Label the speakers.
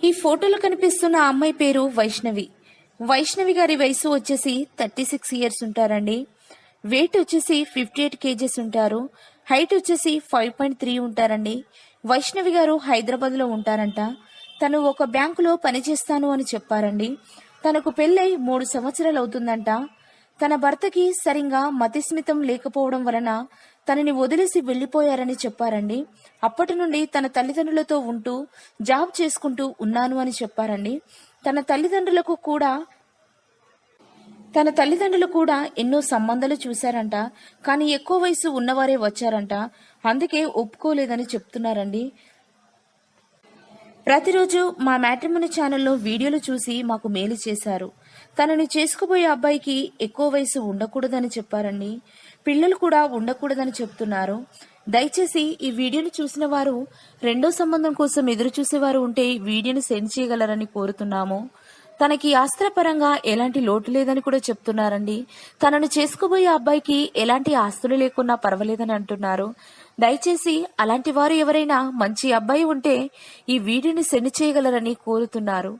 Speaker 1: ఈ ఫోటోలో కనిపిస్తున్న అమ్మాయి పేరు వైష్ణవి. వైష్ణవి గారి వయసు వచ్చేసి 36 ఇయర్స్ ఉంటారండి. వెయిట్ వచ్చేసి 58 కేజెస్ ఉంటారు. హైట్ వచ్చేసి 5.3 ఉంటారండి. వైష్ణవి గారు హైదరాబాద్ లో ఉంటారంట. తను ఒక బ్యాంకులో పనిచేస్తాను అని చెప్పారండి. తనకు పెళ్ళై 3 సంవత్సరాలు అవుతుందంట. తన భర్తకి సరిగా మతిస్మితం లేకపోవడం వలన తనని వదిలేసి వెళ్లిపోయారని చెప్పారండి. అప్పటి నుండి తన తల్లిదండ్రులతో ఉంటూ జాబ్ చేసుకుంటూ ఉన్నాను అని చెప్పారండి. తన తల్లిదండ్రులు కూడా ఎన్నో సంబంధాలు చూశారంట. కానీ ఎక్కువ వయసు ఉన్నవారే వచ్చారంట. అందుకే ఒప్పుకోలేదని చెప్తున్నారండి. ప్రతిరోజు మా మ్యాట్రిమోనీ ఛానల్లో వీడియోలు చూసి మాకు మేలు చేశారు. తనని చేసుకుపోయే అబ్బాయికి ఎక్కువ వయసు ఉండకూడదని చెప్పారండి. పిల్లలు కూడా ఉండకూడదని చెప్తున్నారు. దయచేసి ఈ వీడియోను చూసిన వారు రెండో సంబంధం కోసం ఎదురు చూసేవారు ఉంటే వీడియోను సెండ్ చేయగలరని కోరుతున్నాము. తనకి ఆస్తులపరంగా ఎలాంటి లోటు లేదని కూడా చెప్తున్నారండి. తనను చేసుకుపోయే అబ్బాయికి ఎలాంటి ఆస్తులు లేకున్నా పర్వాలేదని అంటున్నారు. దయచేసి అలాంటి వారు ఎవరైనా మంచి అబ్బాయి ఉంటే ఈ వీడియోని సెండ్ చేయగలరని కోరుతున్నారు.